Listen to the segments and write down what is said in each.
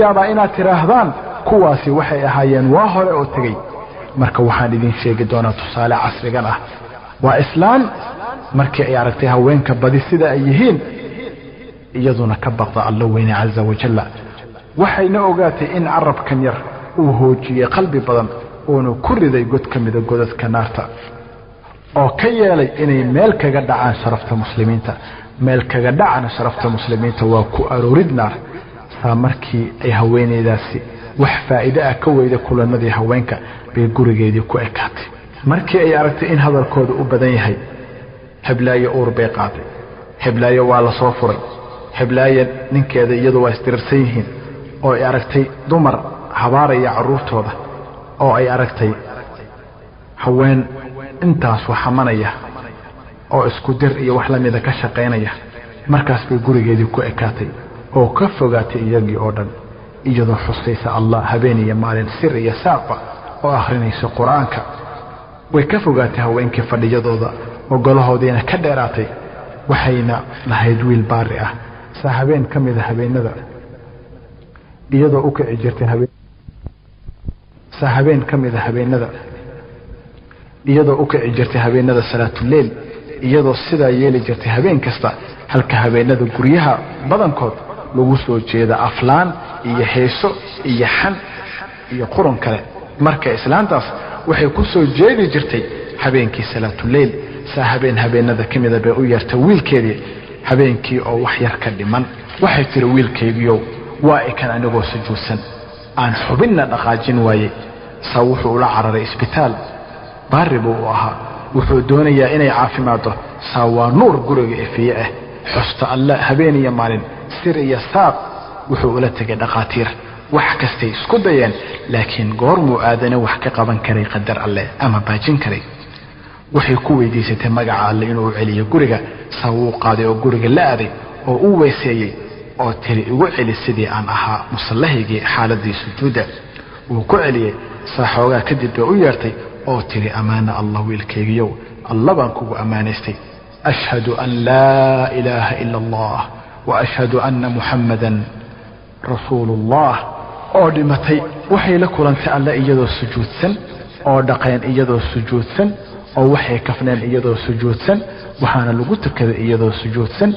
yaaba inaad tiraahdaan kuwaasi waxay ahaayeen waa hore oo tagay marka waxaan idin sheegi doonaa tusaale casrigan ah waa islaan markii ay aragtay haweenka badi sida ay yihiin iyaduna ka baqda Allah weyne azza wa jalla waxayna ogaatay in arabkan yar uu hoojiyay qalbi badan oo ku riday god kamida godadka naarta oo ka yeelay inay meel kaga dhacaan sharafta muslimiinta meel kaga dhacana sharafta muslimiinta waa ku aroorid naar markii ay haweeneydaasi wax faa'iido ah ka weyda kulanadii haweenka bay gurigeedii ku ekaatay markii ay aragtay in hadalkooda u badan yahay heblaayo uur bay qaaday heblaayo waa la soo furay heblaayo ninkeeda iyadu waa istirsan yihiin oo ay aragtay dumar habaaraya caruurtooda oo ay aragtay haween intaas waxamanaya oo isku dir iyo wax la mid ah ka shaqeynaya markaas bay gurigeedii ku ekaatay oo ka fogaatay iyagii oo dhan iyadoo xusaysa Allah habeeniya maalin sir iyo saaqa oo akhrinaysa quraanka way ka fogaatay haweenkii fadhiyadooda oo golahoodiina ka dheeraatay waxayna lahayd wiil baari ah saahabeen kamid ah habeenada iyadoo u kici jirtay saahabeen kamid ah habeenada iyadoo u kici jirtay habeenada salaatul leel iyadoo sida yeeli jirtay habeen kasta halka habeenada guryaha badankood lagu soo jeeda aflaan iyo heeso iyo xan iyo quran kale marka islaantaas waxay ku soo jeedi jirtay habeenkii salaatul leel saahabeen habeenada kamida bay u yartay wiilkeedii habeenkii oo wax yar ka dhiman waxay tiri wiilkaygiyo waa ikan anigoo sujuudsan aan xubinna dhaqaajin waaye wuxuu la cararay isbitaal baaribu u ahaa wuxuu doonayaa inay caafimaado waa nuur guriga ifiye ah xusta Allah habeeniya maalin sir iyo saaq wuxuu ula tagay dhaqaatiir wax kastay isku dayeen laakiin goormuu aadana wax ka qaban karay qadar Allah ama baajin karay waxay ku weydiisatay magaca Allah inuu celiyo guriga uu qaaday oo guriga la aaday oo uu weyseeyay oo tiri ugu celi sidii aan ahaa musallahigi xaaladii sujuuda uu ku celiyay saaxooga kadib u yeertay oo tiri amaana Allah wiilkaygiyo Allah baan kugu amaanaystay ashhadu an la ilaha illa Allah وأشهد أن محمدا رسول الله oo dhimatay waxay la kulantay alla iyadoo sujuudsan oo dhaqeen iyadoo sujuudsan oo waxay kafneen iyadoo sujuudsan waxaana lagu tukaday iyadoo sujuudsan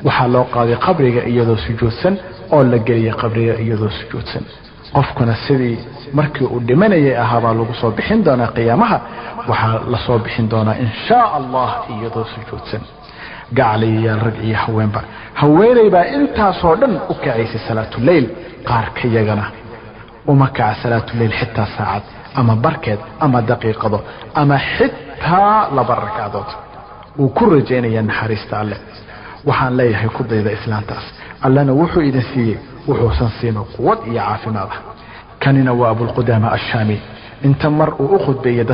waxa loo qaaday qabriga iyadoo sujuudsan oo la geliyay qabriga iyadoo sujuudsan qofkuna sidii markii uu dhimanayay ahaa lagu soo bixin doonaa qiyaamaha waxa la soo bixin doonaa insha Allah iyadoo sujuudsan gacaliya rag iyo haweenba haweenayba intaasoo dhan u kacaysay salaatul leel qaar ka yagana uma kaca salaatul leel xitaa saacad ama barkeed ama daqiiqado ama xitaa laba rakacadood uu ku rajaynaya naxariista alle waxaan leeyahay ku dayda islaantaas allana wuxuu idin siiyay wuxuu siino quwad iyo caafimaad kanina waa abul qudama ash-shami inta mar uu u khudbeeyay